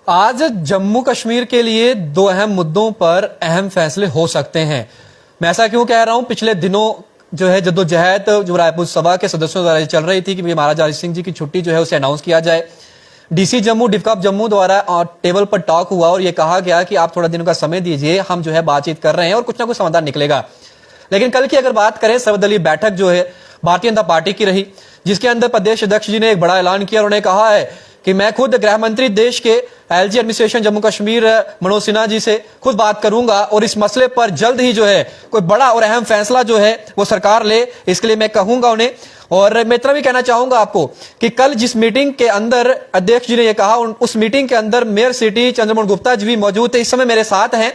आज जम्मू कश्मीर के लिए दो अहम मुद्दों पर अहम फैसले हो सकते हैं। मैं ऐसा क्यों कह रहा हूं, पिछले दिनों जो है जद्दोजहद जो रायपुर सभा के सदस्यों द्वारा चल रही थी कि महाराजा हरि सिंह जी की छुट्टी जो है उसे अनाउंस किया जाए। डीसी जम्मू डिफकॉप जम्मू द्वारा टेबल पर टॉक हुआ और यह कहा गया कि आप थोड़ा दिनों का समय दीजिए, हम जो है बातचीत कर रहे हैं और कुछ ना कुछ समाधान निकलेगा। लेकिन कल की अगर बात करें, सर्वदलीय बैठक जो है भारतीय जनता पार्टी की रही, जिसके अंदर प्रदेश अध्यक्ष जी ने एक बड़ा ऐलान किया। उन्होंने कहा है कि मैं खुद गृह मंत्री देश के एलजी एडमिनिस्ट्रेशन जम्मू कश्मीर मनोज सिन्हा जी से खुद बात करूंगा और इस मसले पर जल्द ही जो है कोई बड़ा और अहम फैसला जो है वो सरकार ले, इसके लिए मैं कहूंगा उन्हें। और मैं इतना भी कहना चाहूंगा आपको कि कल जिस मीटिंग के अंदर अध्यक्ष जी ने यह कहा, उस मीटिंग के अंदर मेयर सिटी चंद्रमोहन गुप्ता जी भी मौजूद थे, इस समय मेरे साथ हैं।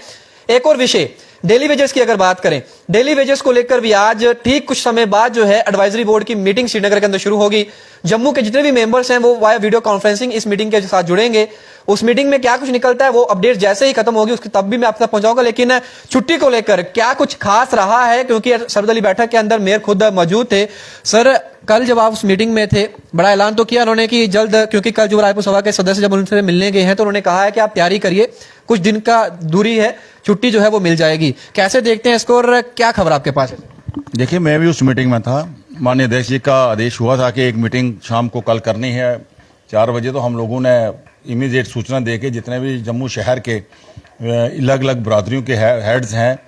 एक और विषय, डेली वेजेस की अगर बात करें, डेली वेजेस को लेकर भी आज ठीक कुछ समय बाद जो है एडवाइजरी बोर्ड की मीटिंग श्रीनगर के अंदर शुरू होगी। जम्मू के जितने भी मेंबर्स हैं वो वाया वीडियो कॉन्फ्रेंसिंग इस मीटिंग के साथ जुड़ेंगे। उस मीटिंग में क्या कुछ निकलता है वो अपडेट जैसे ही खत्म होगी उसकी तब भी मैं आप तक पहुंचाऊंगा। लेकिन छुट्टी को लेकर क्या कुछ खास रहा है, क्योंकि सर्वदलीय बैठक के अंदर मेयर खुद मौजूद थे। सर, कल जब आप उस मीटिंग में थे, बड़ा ऐलान तो किया उन्होंने कि जल्द, क्योंकि कल जो रायपुर सभा के सदस्य जब उनसे मिलने गए हैं तो उन्होंने कहा है कि आप तैयारी करिए, कुछ दिन का दूरी है, छुट्टी जो है वो मिल जाएगी। कैसे देखते हैं इसको और क्या खबर आपके पास है? देखिए, मैं भी उस मीटिंग में था। माननीय अध्यक्ष जी का आदेश हुआ था कि एक मीटिंग शाम को कल करनी है 4 बजे। तो हम लोगों ने इमीडिएट सूचना दे के जितने भी जम्मू शहर के अलग अलग बरादरियों के हेड्स हैं,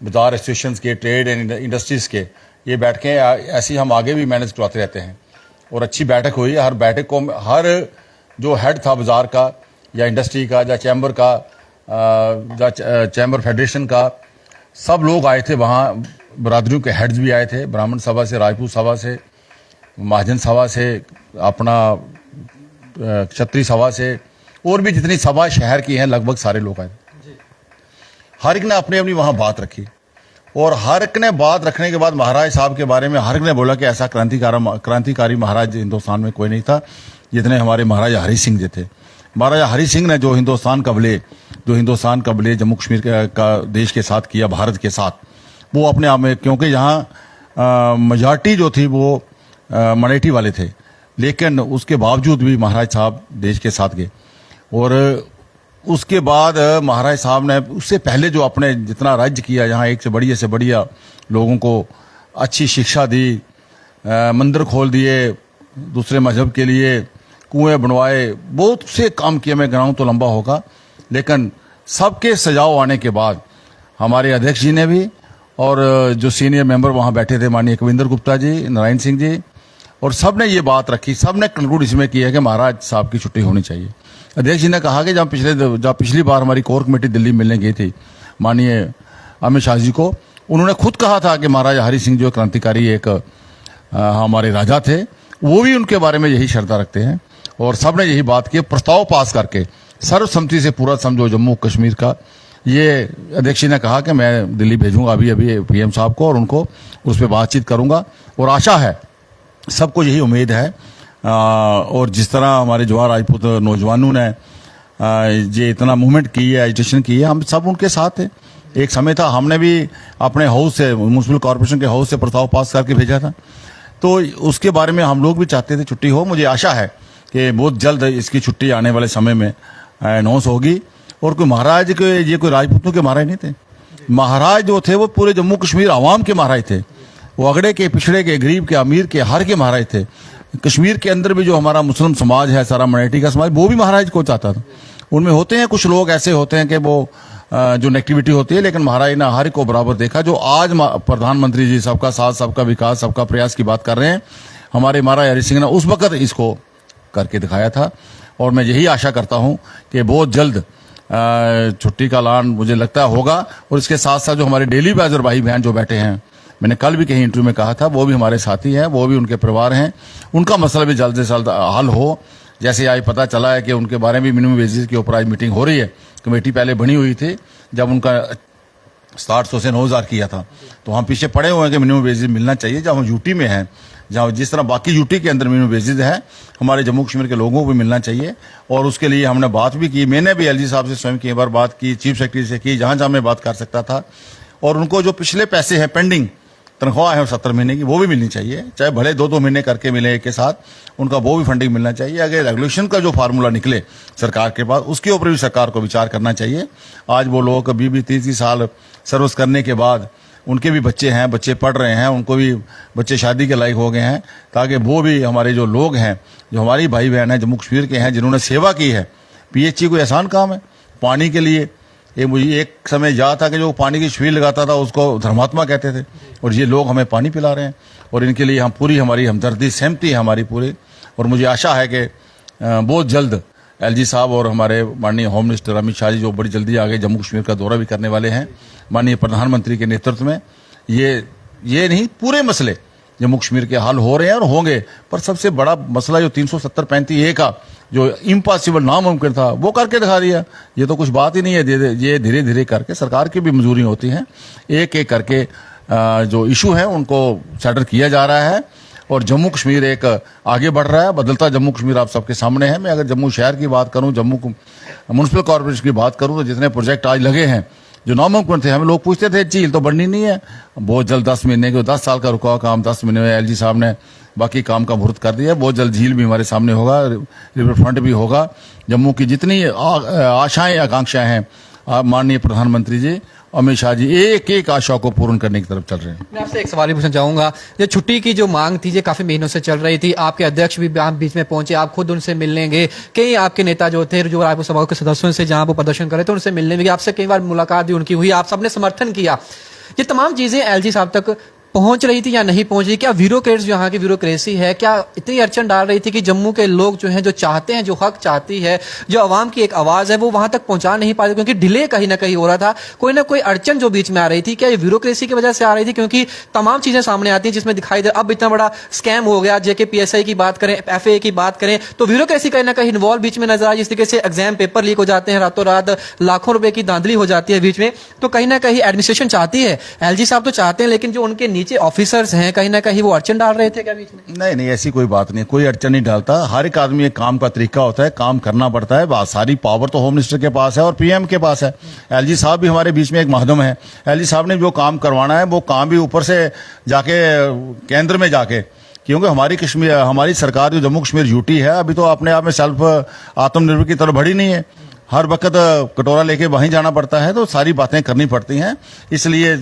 बाजार एसोसिएशन के, ट्रेड एंड इंडस्ट्रीज़ के, ये बैठकें ऐसी हम आगे भी मैनेज करवाते रहते हैं और अच्छी बैठक हुई। हर बैठक को हर जो हेड था बाजार का या इंडस्ट्री का या चैम्बर का या चैम्बर फेडरेशन का, सब लोग आए थे वहाँ। बरादरियों के हेड्स भी आए थे, ब्राह्मण सभा से, राजपूत सभा से, महाजन सभा से, अपना क्षत्रिय सभा से, और भी जितनी सभा शहर की हैं लगभग सारे लोग आए। हर एक ने अपनी अपनी वहाँ बात रखी और हर एक ने बात रखने के बाद महाराज साहब के बारे में हर एक ने बोला कि ऐसा क्रांतिकारी महाराज हिंदुस्तान में कोई नहीं था जितने हमारे महाराजा हरि सिंह जी थे। महाराजा हरि सिंह ने जो हिंदुस्तान कबले जम्मू कश्मीर का देश के साथ किया, भारत के साथ, वो अपने आप में, क्योंकि यहाँ मेजॉरिटी जो थी वो मराठी वाले थे, लेकिन उसके बावजूद भी महाराज साहब देश के साथ गए। और उसके बाद महाराज साहब ने उससे पहले जो अपने जितना राज्य किया, यहाँ एक से बढ़िया लोगों को अच्छी शिक्षा दी, मंदिर खोल दिए दूसरे मजहब के लिए, कुएं बनवाए, बहुत से काम किए। मैं गिनाऊं तो लंबा होगा, लेकिन सबके सजाव आने के बाद हमारे अध्यक्ष जी ने भी और जो सीनियर मेंबर वहाँ बैठे थे, माननीय कविंदर गुप्ता जी, नारायण सिंह जी, और सब ने ये बात रखी। सब ने कंक्लूड इसमें किया कि महाराज साहब की छुट्टी होनी चाहिए। अध्यक्ष जी ने कहा कि जब पिछली बार हमारी कोर कमेटी दिल्ली मिलने गई थी माननीय अमित शाह जी को, उन्होंने खुद कहा था कि महाराजा हरि सिंह जो क्रांतिकारी एक हमारे राजा थे, वो भी उनके बारे में यही श्रद्धा रखते हैं। और सब ने यही बात की, प्रस्ताव पास करके सर्वसम्मति से पूरा समझो जम्मू कश्मीर का, ये अध्यक्ष जी ने कहा कि मैं दिल्ली भेजूंगा अभी पीएम साहब को और उनको उस पर बातचीत करूंगा। और आशा है, सबको यही उम्मीद है। और जिस तरह हमारे जवाहर राजपूत नौजवानों ने ये इतना मूवमेंट की है, एजुटेशन की है, हम सब उनके साथ थे। एक समय था हमने भी अपने हाउस से, म्यूनसिपल कॉर्पोरेशन के हाउस से प्रस्ताव पास करके भेजा था, तो उसके बारे में हम लोग भी चाहते थे छुट्टी हो। मुझे आशा है कि बहुत जल्द इसकी छुट्टी आने वाले समय में अनाउंस होगी। और कोई महाराज के, ये कोई राजपूतों के महाराज नहीं थे। महाराज जो थे वो पूरे जम्मू कश्मीर आवाम के महाराज थे। वो अगड़े के, पिछड़े के, गरीब के, अमीर के, हर के महाराज थे। कश्मीर के अंदर भी जो हमारा मुस्लिम समाज है, सारा मराठी का समाज, वो भी महाराज को चाहता था। उनमें होते हैं कुछ लोग ऐसे होते हैं कि वो जो नेगेटिविटी होती है, लेकिन महाराज ने हर को बराबर देखा। जो आज प्रधानमंत्री जी सबका साथ, सबका विकास, सबका प्रयास की बात कर रहे हैं, हमारे महाराज हरि सिंह ने उस वक्त इसको करके दिखाया था। और मैं यही आशा करता हूं कि बहुत जल्द छुट्टी का ऐलान मुझे लगता होगा। और इसके साथ साथ जो हमारे डेली बेजर भाई बहन जो बैठे हैं, मैंने कल भी कहीं इंटरव्यू में कहा था, वो भी हमारे साथी हैं, वो भी उनके परिवार हैं, उनका मसला भी जल्द से जल्द हल हो। जैसे आज पता चला है कि उनके बारे में मिनिमम वेजेस के ऊपर आज मीटिंग हो रही है। कमेटी पहले बनी हुई थी, जब उनका 700 से 9,000 किया था, तो हम पीछे पड़े हुए हैं कि मिनिमम वेजेस मिलना चाहिए। जब हम यूटी में हैं, जहाँ जिस तरह बाकी यूटी के अंदर मिनिमम वेजेस है, हमारे जम्मू कश्मीर के लोगों को भी मिलना चाहिए। और उसके लिए हमने बात भी की, मैंने भी एलजी साहब से स्वयं कई बार बात की, चीफ सेक्रेटरी से की, जहाँ जहाँ मैं बात कर सकता था। और उनको जो पिछले पैसे हैं पेंडिंग, तनख्वाह है 70 महीने की, वो भी मिलनी चाहिए, चाहे भले 2-2 महीने करके मिले एक के साथ, उनका वो भी फंडिंग मिलना चाहिए। अगर रेगुलेशन का जो फार्मूला निकले सरकार के पास, उसके ऊपर भी सरकार को विचार करना चाहिए। आज वो लोग 20-30 साल सर्विस करने के बाद उनके भी बच्चे हैं, बच्चे पढ़ रहे हैं, उनको भी बच्चे शादी के लायक हो गए हैं, ताकि वो भी हमारे जो लोग हैं, जो हमारी भाई बहन हैं जम्मू कश्मीर के हैं, जिन्होंने सेवा की है। पीएचई कोई आसान काम है पानी के लिए। मुझे एक समय याद था कि जो पानी की छबील लगाता था उसको धर्मात्मा कहते थे, और ये लोग हमें पानी पिला रहे हैं, और इनके लिए हम पूरी हमारी हमदर्दी सहमति है हमारी पूरी। और मुझे आशा है कि बहुत जल्द एलजी साहब और हमारे माननीय होम मिनिस्टर अमित शाह जी, जो बड़ी जल्दी आगे जम्मू कश्मीर का दौरा भी करने वाले हैं, माननीय प्रधानमंत्री के नेतृत्व में, ये नहीं पूरे मसले जम्मू कश्मीर के हल हो रहे हैं और होंगे। पर सबसे बड़ा मसला जो 370-35A का जो इम्पॉसिबल नामुमकिन था, वो करके दिखा दिया। ये तो कुछ बात ही नहीं है, ये धीरे धीरे करके सरकार की भी मंजूरी होती है, एक एक करके जो इशू है उनको सेटल किया जा रहा है, और जम्मू कश्मीर एक आगे बढ़ रहा है। बदलता जम्मू कश्मीर आप सबके सामने है। मैं अगर जम्मू शहर की बात करूं, जम्मू म्युनिसिपल कॉर्पोरेशन की बात करूं, तो जितने प्रोजेक्ट आज लगे हैं जो नामुमकिन थे, हमें लोग पूछते थे झील तो बननी नहीं है, बहुत जल्द 10 महीने के 10 साल का रुका हुआ काम 10 महीने में एलजी साहब ने बाकी काम का मुहूर्त कर दिया। बहुत जल्द झील भी हमारे सामने होगा, रिवर फ्रंट भी होगा। जम्मू की जितनी आशाएं आकांक्षाएं हैं, माननीय प्रधानमंत्री जी अमित शाह जी एक एक आशा को पूर्ण करने की तरफ चल रहे हैं। मैं आपसे एक सवाल ही पूछना चाहूंगा, ये छुट्टी की जो मांग थी, ये काफी महीनों से चल रही थी, आपके अध्यक्ष भी आप बीच में पहुंचे, आप खुद उनसे मिलने गए, कई आपके नेता जो थे, जो रायपुर सभा के सदस्यों से जहां वो प्रदर्शन कर रहे थे, उनसे मिलने भी गए, आपसे कई बार मुलाकात भी उनकी हुई, आप सबने समर्थन किया। ये तमाम चीजें एलजी साहब तक पहुंच रही थी या नहीं पहुंच रही? क्या ब्यूरोक्रेट्स, जो यहाँ की ब्यूरोक्रेसी है, क्या इतनी अड़चन डाल रही थी कि जम्मू के लोग जो हैं, जो चाहते हैं, जो हक चाहती है, जो आवाम की एक आवाज है, वो वहां तक पहुंचा नहीं पाते, क्योंकि डिले कहीं ना कहीं हो रहा था, कोई ना कोई अड़चन जो बीच में आ रही थी? क्या ये ब्यूरोक्रेसी की वजह से आ रही थी? क्योंकि तमाम चीजें सामने आती हैं जिसमें दिखाई दे, अब इतना बड़ा स्कैम हो गया, JKPSI की बात करें, FAA की बात करें, तो ब्यूरोक्रेसी कहीं ना कहीं इन्वॉल्व बीच में नजर आ, जिस तरीके से एग्जाम पेपर लीक हो जाते हैं रातों रात, लाखों रुपए की धांधली हो जाती है बीच में, तो कहीं ना कहीं एडमिनिस्ट्रेशन चाहती है, एलजी साहब तो चाहते हैं, लेकिन जो उनके नीचे ऑफिसर्स हैं कहीं ना कहीं वो अड़चन डाल रहे थे क्या बीच में? नहीं, ऐसी कोई बात नहीं, कोई अड़चन नहीं डालता। हर एक आदमी एक काम का तरीका होता है, काम करना पड़ता है। सारी पावर तो होम मिनिस्टर के पास है और पीएम के पास है। एलजी साहब भी हमारे बीच में एक माध्यम है। एलजी साहब ने जो काम करवाना है वो काम भी ऊपर से जाके केंद्र में जाके, क्योंकि हमारी सरकार जो जम्मू कश्मीर यूटी है, अभी तो अपने आप में सेल्फ आत्मनिर्भर की तरफ बढ़ी नहीं है। हर वक्त कटोरा लेके वहीं जाना पड़ता है, तो सारी बातें करनी पड़ती हैं। इसलिए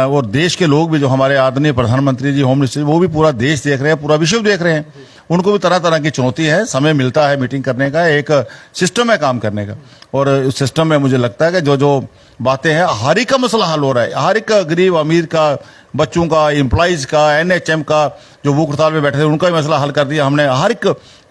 और देश के लोग भी, जो हमारे आदरणीय प्रधानमंत्री जी, होम मिनिस्टर, वो भी पूरा देश देख रहे हैं, पूरा विश्व देख रहे हैं। उनको भी तरह तरह की चुनौती है, समय मिलता है मीटिंग करने का, एक सिस्टम है काम करने का, और उस सिस्टम में मुझे लगता है कि जो जो बातें हैं, हर एक का मसला हल हो रहा है। हर एक गरीब अमीर का, बच्चों का, एम्प्लॉइज का, NHM का, जो भूख हड़ताल में बैठे थे, उनका भी मसला हल कर दिया हमने। हर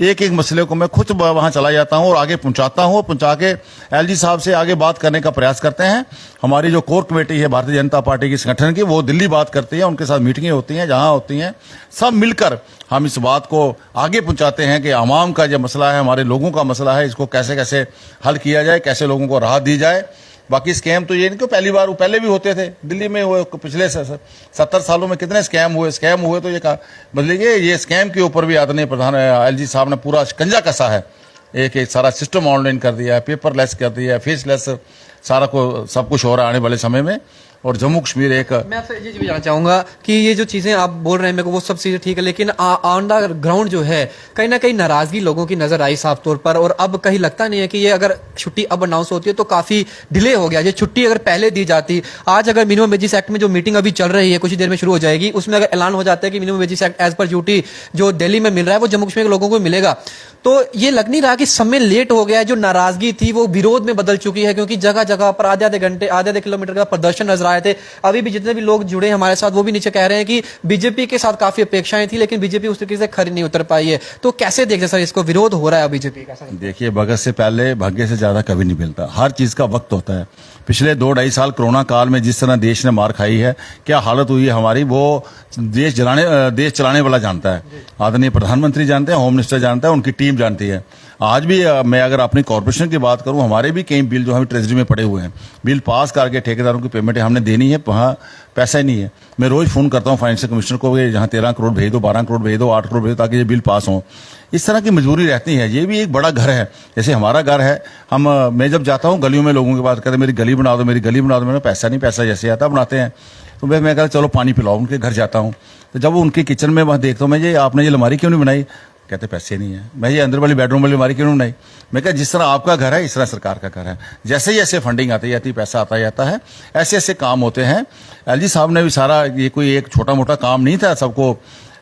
एक मसले को मैं खुद वहां चला जाता हूं और आगे पहुंचाता हूं, पहुंचा के एलजी साहब से आगे बात करने का प्रयास करते हैं। हमारी जो कोर कमेटी है भारतीय जनता पार्टी की संगठन की, वो दिल्ली बात करती है, उनके साथ मीटिंगें होती हैं, जहां होती हैं, सब मिलकर हम इस बात को आगे पहुंचाते हैं कि आवाम का जो मसला है, हमारे लोगों का मसला है, इसको कैसे कैसे हल किया जाए, कैसे लोगों को राहत दी जाए। बाकी स्कैम तो ये नहीं कि पहली बार, पहले भी होते थे दिल्ली में, हुए पिछले 70 सालों में कितने स्कैम हुए तो ये कहा मतलब ये स्कैम के ऊपर भी आदरणीय प्रधान एलजी साहब ने पूरा शिकंजा कसा है। एक सारा सिस्टम ऑनलाइन कर दिया है, पेपरलेस कर दिया है, फेसलेस सारा को सब कुछ हो रहा है आने वाले समय में। और जम्मू कश्मीर एक, मैं आपसे ये भी जानना चाहूंगा कि ये जो चीजें आप बोल रहे हैं मेरे को, वो सब चीजें ठीक है, लेकिन ऑन द ग्राउंड जो है, कहीं ना कहीं नाराजगी लोगों की नजर आई साफ तौर पर, और अब कहीं लगता नहीं है कि ये अगर छुट्टी अब अनाउंस होती है तो काफी डिले हो गया। ये छुट्टी अगर पहले दी जाती, आज अगर मिनिमम वेजेस एक्ट में जो मीटिंग अभी चल रही है, कुछ ही देर में शुरू हो जाएगी, उसमें अगर ऐलान हो जाता है कि minimum wages act as per duty जो दिल्ली में मिल रहा है वो जम्मू कश्मीर के लोगों को मिलेगा, तो ये लग नहीं रहा कि समय लेट हो गया है? जो नाराजगी थी वो विरोध में बदल चुकी है, क्योंकि जगह जगह पर आधे आधे घंटे, आधे आधे किलोमीटर का प्रदर्शन नजर आए थे। अभी भी जितने भी लोग जुड़े हमारे साथ, वो भी नीचे कह रहे हैं कि बीजेपी के साथ काफी अपेक्षाएं थी, लेकिन बीजेपी उस तरीके से खरी नहीं उतर पाई है। तो कैसे देखते सर इसको, विरोध हो रहा है बीजेपी का? देखिए, भगत से पहले भाग्य से ज्यादा कभी नहीं मिलता। हर चीज का वक्त होता है। पिछले 2-2.5 साल कोरोना काल में जिस तरह देश ने मार खाई है, क्या हालत हुई है हमारी, वो देश चलाने वाला जानता है। आदरणीय प्रधानमंत्री जानते हैं, होम मिनिस्टर जानता है, उनकी टीम जानती है। आज भी मैं अगर अपनी कॉर्पोरेशन की बात करूं, हमारे भी कई बिल जो हमें ट्रेजरी में पड़े हुए हैं, बिल पास करके ठेकेदारों की पेमेंट हमने देनी है, वहाँ पैसा ही नहीं है। मैं रोज फोन करता हूं फाइनेंशियल कमिश्नर को, जहां 13 करोड़ भेज दो, 12 करोड़ भेज दो, 8 करोड़ भेज दो, ताकि ये बिल पास हो। इस तरह की मजबूरी रहती है। ये भी एक बड़ा घर है, जैसे हमारा घर है। मैं जब जाता हूं गलियों में, लोगों की बात करते, मेरी गली बना दो, मेरी गली बना दो, मेरे पैसा नहीं, पैसा जैसे आता बनाते हैं। तो मैं कहा चलो पानी पिलाओ, उनके घर जाता हूँ। तो जब उनके किचन में वहाँ देखता हूँ मैं, ये आपने ये अलमारी क्यों नहीं बनाई? कहते पैसे नहीं है। मैं ये अंदर वाली बेडरूम वाली अलमारी क्यों नहीं बनाई? मैं कहा जिस तरह आपका घर है इस तरह सरकार का घर है, जैसे ही ऐसे फंडिंग आती जाती, पैसा आता जाता है, ऐसे ऐसे काम होते हैं। एलजी साहब ने भी सारा, ये कोई एक छोटा मोटा काम नहीं था सबको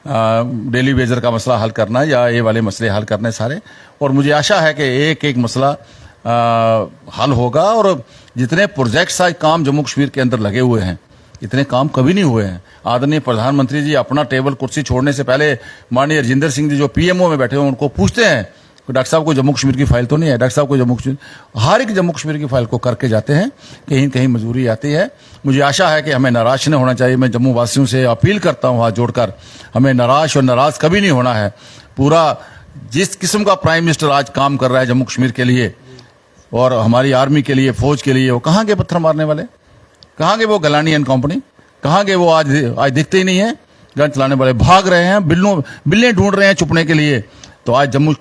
डेली वेजर का मसला हल करना या ये वाले मसले हल करने सारे। और मुझे आशा है कि एक एक मसला हल होगा। और जितने प्रोजेक्ट्स आज काम जम्मू कश्मीर के अंदर लगे हुए हैं, इतने काम कभी नहीं हुए हैं। आदरणीय प्रधानमंत्री जी अपना टेबल कुर्सी छोड़ने से पहले माननीय रजिंदर सिंह जी जो पीएमओ में बैठे हुए उनको पूछते हैं कि डॉक्टर साहब को जम्मू कश्मीर की फाइल तो नहीं है? डॉक्टर साहब को जम्मू कश्मीर, हर एक जम्मू कश्मीर की फाइल को करके जाते हैं, कहीं कहीं मजबूरी आती है। मुझे आशा है कि हमें निराश नहीं होना चाहिए। मैं जम्मू वासियों से अपील करता हूँ हाथ जोड़कर, हमें निराश और नाराज कभी नहीं होना है। पूरा जिस किस्म का प्राइम मिनिस्टर आज काम कर रहा है जम्मू कश्मीर के लिए और हमारी आर्मी के लिए, फौज के लिए, वो कहाँ गए पत्थर मारने वाले? कहाँ गए वो गलानी एंड कंपनी? कहाँ गए वो? आज दिखते ही नहीं है। गन चलाने वाले भाग रहे हैं, बिल्ले ढूंढ रहे हैं छुपने के लिए। तो आज जम्मू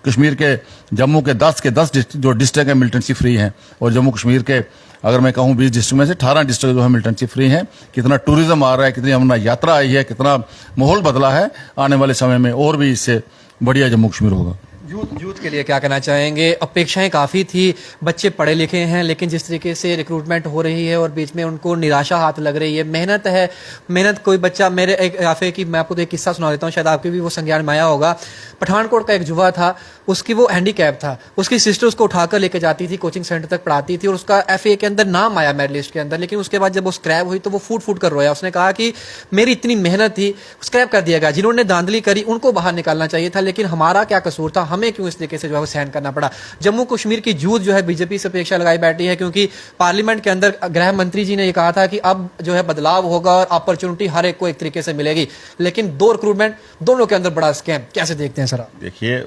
कश्मीर के, जम्मू के 10 के 10 जो डिस्ट्रिक्ट है मिलिटेंसी फ्री हैं। और जम्मू कश्मीर के अगर मैं कहूँ 20 डिस्ट्रिक्ट में से 18 डिस्ट्रिक्ट जो है मिलिटेंसी फ्री हैं। कितना टूरिज्म आ रहा है, कितनी अमरनाथ यात्रा आई है, कितना माहौल बदला है। आने वाले समय में और भी इससे बढ़िया जम्मू कश्मीर होगा। यूथ के लिए क्या कहना चाहेंगे? अपेक्षाएं काफ़ी थी, बच्चे पढ़े लिखे हैं, लेकिन जिस तरीके से रिक्रूटमेंट हो रही है और बीच में उनको निराशा हाथ लग रही है। मेहनत है, मेहनत कोई बच्चा, मेरे एक याफे की मैं आपको तो एक किस्सा सुना देता हूँ, शायद आपके भी वो संज्ञान में आया होगा। पठानकोट का एक युवा था, उसकी वो हैंडीकैप था, उसकी सिस्टर उसको उठाकर लेके जाती थी, कोचिंग सेंटर तक पढ़ाती थी और उसका FA के अंदर नाम आया मेरिट लिस्ट के अंदर। लेकिन उसके बाद जब वो स्क्रैप हुई तो वो फूट फूट कर रोया। उसने कहा कि मेरी इतनी मेहनत थी, स्क्रैप कर दिया गया। जिन्होंने धांधली करी उनको बाहर निकालना चाहिए था, लेकिन हमारा क्या कसूर था? हमें क्यों इस तरीके से जो है वो सहन करना पड़ा? जम्मू कश्मीर की यूथ जो है बीजेपी से अपेक्षा लगाई बैठी है, क्योंकि पार्लियामेंट के अंदर गृह मंत्री जी ने ये कहा था कि अब जो है बदलाव होगा और अपॉर्चुनिटी हर एक को एक तरीके से मिलेगी। लेकिन दो रिक्रूटमेंट, दोनों के अंदर बड़ा स्कैम। कैसे देखते हैं सर आप? देखिए,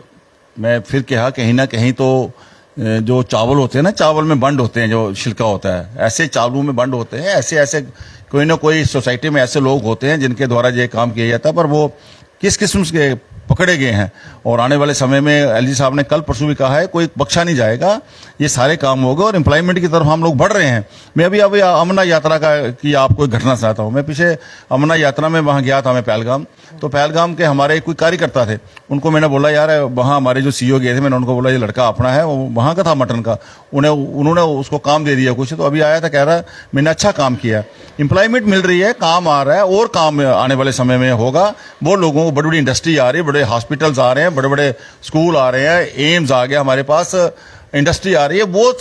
मैं फिर कहा कहीं ना कहीं तो जो चावल होते हैं ना, चावल में बंड होते हैं, जो छिलका होता है, ऐसे चावलों में बंड होते हैं। ऐसे ऐसे कोई ना कोई सोसाइटी में ऐसे लोग होते हैं जिनके द्वारा ये काम किया जाता है, पर वो किस किस्म के पकड़े गए हैं। और आने वाले समय में एलजी साहब ने कल परसों भी कहा है, कोई बख्शा नहीं जाएगा, ये सारे काम होगा और एम्प्लॉयमेंट की तरफ हम लोग बढ़ रहे हैं। मैं अभी अमरनाथ यात्रा की आपको एक घटना सुनाता हूँ। मैं पीछे अमरनाथ यात्रा में वहाँ गया था, मैं पहलगाम। तो पहलगाम के हमारे कोई कार्यकर्ता थे, उनको मैंने बोला यार वहाँ हमारे जो CEO गए थे, मैंने उनको बोला ये लड़का अपना है, वो वहाँ का था मटन का, उन्होंने उसको काम दे दिया कुछ। तो अभी आया था, कह रहा है मैंने अच्छा काम किया, एम्प्लॉयमेंट मिल रही है, काम आ रहा है और काम आने वाले समय में होगा। वो लोगों को बड़ी बड़ी इंडस्ट्री आ रही है, बड़े हॉस्पिटल्स आ रहे हैं, बड़े बड़े स्कूल आ रहे हैं, एम्स आ गया हमारे पास, इंडस्ट्री आ रही है, बहुत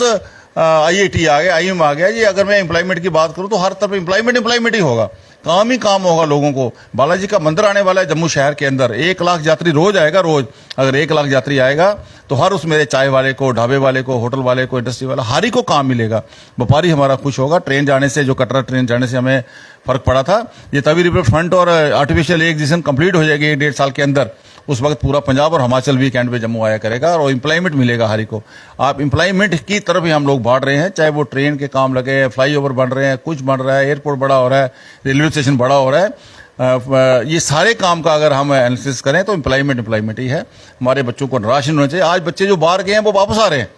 IIT आ गया, IIM आ गया। ये अगर मैं एम्प्लॉयमेंट की बात करूं तो हर तरफ एम्प्लॉयमेंट ही होगा, काम ही काम होगा लोगों को। बालाजी का मंदिर आने वाला है जम्मू शहर के अंदर, 1 लाख यात्री रोज आएगा। रोज अगर 1 लाख यात्री आएगा तो हर उस मेरे चाय वाले को, ढाबे वाले को, होटल वाले को, इंडस्ट्री वाला, हर ही को काम मिलेगा। व्यापारी हमारा खुश होगा। ट्रेन जाने से, जो कटरा ट्रेन जाने से हमें फर्क पड़ा था, ये तभी रिवर फ्रंट और आर्टिफिशियल एग्जीशन कंप्लीट हो जाएगी 1.5 साल के अंदर। उस वक्त पूरा पंजाब और हिमाचल वीकेंड पे जम्मू आया करेगा और एम्प्लॉयमेंट मिलेगा हर को। आप एम्प्लॉयमेंट की तरफ ही हम लोग बढ़ रहे हैं, चाहे वो ट्रेन के काम लगे, फ्लाईओवर बन रहे हैं, कुछ बन रहा है, एयरपोर्ट बड़ा हो रहा है, रेलवे स्टेशन बड़ा हो रहा है। ये सारे काम का अगर हम एनालिसिस करें तो एम्प्लॉयमेंट ही है। हमारे बच्चों को निराश नहीं होना चाहिए। आज बच्चे जो बाहर गए हैं वो वापस आ रहे हैं,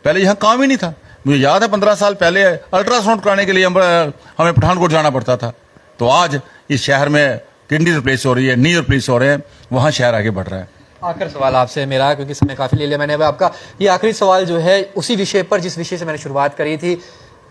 पहले यहाँ काम ही नहीं था। मुझे याद है 15 साल पहले अल्ट्रासाउंड कराने के लिए हमें पठानकोट जाना पड़ता था। तो आज इस शहर में किडनी रिप्लेस हो रही है, नी रिप्लेस हो रहे हैं, वहाँ शहर आगे बढ़ रहा है। आखिरी सवाल आपसे मेरा, क्योंकि समय काफ़ी ले लिया मैंने। अब आपका ये आखिरी सवाल जो है उसी विषय पर जिस विषय से मैंने शुरुआत करी थी,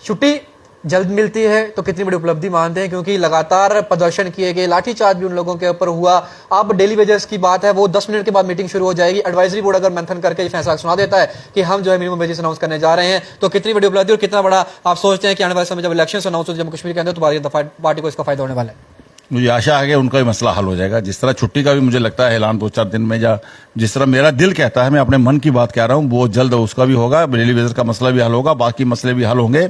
छुट्टी जल्द मिलती है तो कितनी बड़ी उपलब्धि मानते हैं? क्योंकि लगातार प्रदर्शन किए गए, लाठीचार्ज भी उन लोगों के ऊपर हुआ। अब डेली वेजेस की बात है, वो 10 मिनट के बाद मीटिंग शुरू हो जाएगी। एडवाइजरी बोर्ड अगर मंथन करके ये फैसला सुना देता है कि हम जो है मिनिमम वेजेस अनाउंस करने जा रहे हैं, तो कितनी बड़ी उपलब्धि और कितना बड़ा आप सोचते हैं कि आने वाले समय जब इलेक्शन अनाउंस हो जम्मू कश्मीर के अंदर तो भारतीय जनता पार्टी को इसका फायदा होने वाला है? मुझे आशा है कि उनका भी मसला हल हो जाएगा। जिस तरह छुट्टी का भी मुझे लगता है ऐलान 2-4 दिन में, या जिस तरह मेरा दिल कहता है, मैं अपने मन की बात कह रहा हूँ, वो जल्द उसका भी होगा। डेली वेजर का मसला भी हल होगा, बाकी मसले भी हल होंगे।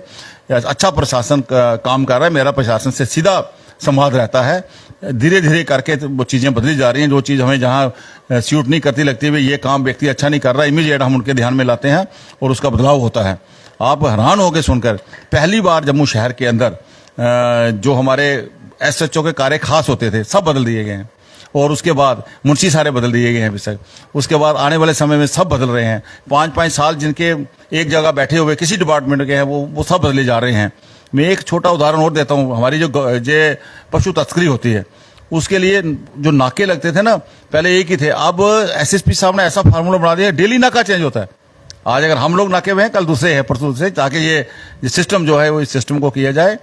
अच्छा प्रशासन काम कर रहा है, मेरा प्रशासन से सीधा संवाद रहता है। धीरे धीरे करके वो चीज़ें बदली जा रही हैं। जो चीज़ हमें जहाँ सूट नहीं करती, लगती है ये काम व्यक्ति अच्छा नहीं कर रहा, इमीडिएट हम उनके ध्यान में लाते हैं और उसका बदलाव होता है। आप हैरान हो गए सुनकर, पहली बार जम्मू शहर के अंदर जो हमारे SHO के कार्य खास होते थे, सब बदल दिए गए हैं। और उसके बाद मुंशी सारे बदल दिए गए हैं अभी तक। उसके बाद आने वाले समय में सब बदल रहे हैं। 5-5 साल जिनके एक जगह बैठे हुए किसी डिपार्टमेंट के हैं, वो सब बदले जा रहे हैं। मैं एक छोटा उदाहरण और देता हूँ। हमारी जो पशु तस्करी होती है उसके लिए जो नाके लगते थे ना, पहले एक ही थे, अब एसएसपी साहब ने ऐसा फार्मूला बना दिया, डेली नाका चेंज होता है। आज अगर हम लोग नाके में हैं, कल दूसरे हैं, परसों दूसरे, ताकि ये सिस्टम जो है वो इस सिस्टम को किया जाए।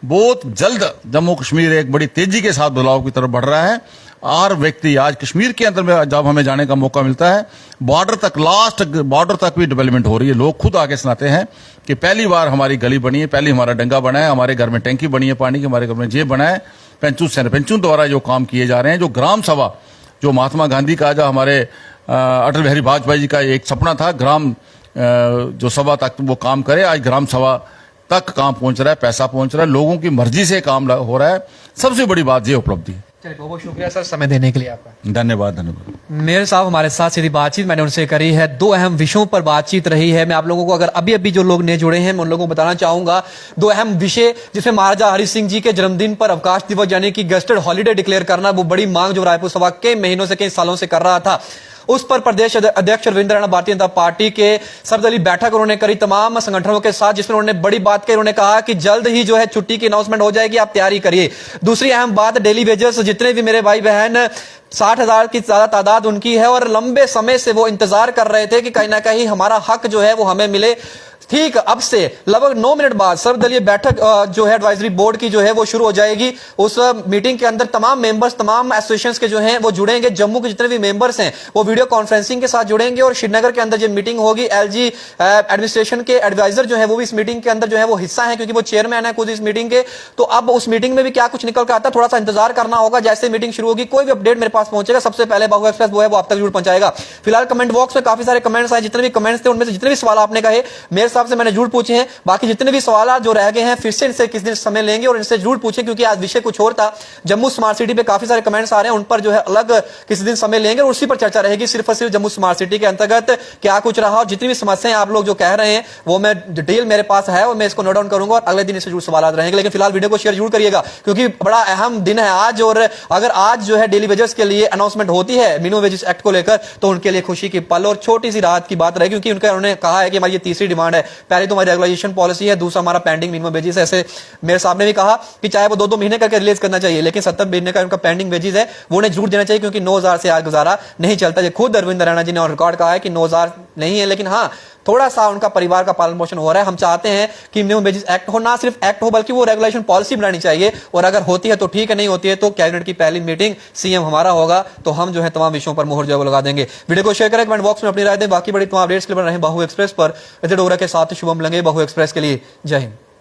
बहुत जल्द जम्मू कश्मीर एक बड़ी तेजी के साथ बदलाव की तरफ बढ़ रहा है। और व्यक्ति आज कश्मीर के अंदर में जब हमें जाने का मौका मिलता है, बॉर्डर तक, लास्ट बॉर्डर तक भी डेवलपमेंट हो रही है। लोग खुद आके सुनाते हैं कि पहली बार हमारी गली बनी है, पहली हमारा डंगा बना है, हमारे घर में टैंकी बनी है पानी की, हमारे घर में ये बना है। पेंचून द्वारा जो काम किए जा रहे हैं, जो ग्राम सभा, जो महात्मा गांधी का, जो हमारे अटल बिहारी वाजपेयी जी का एक सपना था, ग्राम जो सभा तक वो काम करे, आज ग्राम सभा तक काम पहुंच रहा है, पैसा पहुंच रहा है, लोगों की मर्जी से काम हो रहा है। सबसे बड़ी बात ये उपलब्धि है। चलिए, बहुत बहुत शुक्रिया सर समय देने के लिए आपका। धन्यवाद धन्यवाद। मेयर साहब हमारे साथ सीधी बातचीत मैंने उनसे करी है, दो अहम विषयों पर बातचीत रही है। मैं आप लोगों को, अगर अभी अभी जो लोग नए जुड़े हैं, मैं उन लोगों को बताना चाहूंगा दो अहम विषय, जिसमें महाराजा हरि सिंह जी के जन्मदिन पर अवकाश दिवस यानी कि गेस्टेड हॉलीडे डिक्लेयर करना, वो बड़ी मांग जो रायपुर सभा कई महीनों से, कई सालों से कर रहा था, उस पर प्रदेश अध्यक्ष रविंद्र राणा भारतीय जनता पार्टी के सर्वदलीय बैठक उन्होंने करी तमाम संगठनों के साथ, जिसमें उन्होंने बड़ी बात कही। उन्होंने कहा कि जल्द ही जो है छुट्टी की अनाउंसमेंट हो जाएगी, आप तैयारी करिए। दूसरी अहम बात, डेली वेजेस, जितने भी मेरे भाई बहन 60,000 की ज्यादा तादाद उनकी है और लंबे समय से वो इंतजार कर रहे थे कि कहीं ना कहीं हमारा हक जो है वो हमें मिले। ठीक अब से लगभग 9 मिनट बाद सर्वदलीय बैठक जो है एडवाइजरी बोर्ड की जो है वो शुरू हो जाएगी। उस मीटिंग के अंदर तमाम मेंबर्स, तमाम एसोसिएशंस के जो हैं वो जुड़ेंगे। जम्मू के जितने भी मेंबर्स हैं वो वीडियो कॉन्फ्रेंसिंग के साथ जुड़ेंगे और श्रीनगर के अंदर जो मीटिंग होगी, एलजी एडमिनिस्ट्रेशन के एडवाइजर जो है वो भी इस मीटिंग के अंदर जो है वो हिस्सा है, क्योंकि वो चेयरमैन है खुद इस मीटिंग के। तो अब उस मीटिंग में भी क्या कुछ निकल कर आता है, थोड़ा सा इंतजार करना होगा। जैसे मीटिंग शुरू होगी, कोई भी अपडेट मेरे पास पहुंचेगा, सबसे पहले बाहु एक्सप्रेस वो है वो आप तक जरूर पहुंचाएगा। फिलहाल कमेंट बॉक्स में काफी सारे कमेंट्स आए, जितने भी कमेंट्स थे उनमें से जितने भी सवाल आपने कहे मेरे साहब से मैंने जरूर पूछे हैं। बाकी जितने भी सवाल जो रह गए हैं फिर से इनसे किस दिन समय लेंगे और इनसे जरूर पूछें, क्योंकि आज विषय कुछ और था। जम्मू स्मार्ट सिटी पे काफी सारे कमेंट्स आ रहे हैं, उन पर जो है अलग किसी दिन समय लेंगे और उसी पर चर्चा रहेगी। सिर्फ और सिर्फ जम्मू स्मार्ट सिटी के अंतर्गत क्या कुछ रहा और जितनी भी समस्याएं आप लोग जो कह रहे हैं वो मैं डिटेल मेरे पास है और मैं इसको नोट डाउन करूंगा और अगले दिन इससे जरूर सवाल रहेंगे। लेकिन फिलहाल वीडियो को शेयर जरूर करिएगा, क्योंकि बड़ा अहम दिन है आज। और अगर आज जो है डेली वेजेस के लिए अनाउंसमेंट होती है मिनिमम वेजेस एक्ट को लेकर, तो उनके लिए खुशी की पल और छोटी सी राहत की बात रहेगी, क्योंकि उन्होंने कहा है कि हमारी ये तीसरी डिमांड है। पहले तो हमारी रेगुलाइजेशन पॉलिसी है, दूसरा हमारा पेंडिंग मिनिमम वेजेस। ऐसे मेरे साहब ने भी कहा कि चाहे वो 2-2 महीने करके रिलीज करना चाहिए, लेकिन 70 महीने का उनका पेंडिंग वेजेस है वो उन्हें जरूर देना चाहिए, क्योंकि 9,000 से आज गुजारा नहीं चलता। खुद अरविंद राणा जी ने रिकॉर्ड कहा है कि 9,000 नहीं है, लेकिन हाँ थोड़ा सा उनका परिवार का पालन पोषण हो रहा है। हम चाहते हैं कि मिनिमम वेजेस एक्ट हो, ना सिर्फ एक्ट हो बल्कि वो रेगुलेशन पॉलिसी बनानी चाहिए। और अगर होती है तो ठीक है, नहीं होती है तो कैबिनेट की पहली मीटिंग सीएम हमारा होगा, तो हम जो है तमाम विषयों पर मोहर जो लगा देंगे। वीडियो को शेयर करें, कमेंट बॉक्स में अपनी राय दें। बाकी बड़ी तमाम अपडेट्स के लिए बन रहे हैं बाहु एक्सप्रेस पर। अजय डोगरा के साथ शुभम लंगे, बाहु एक्सप्रेस के लिए जय हिंद।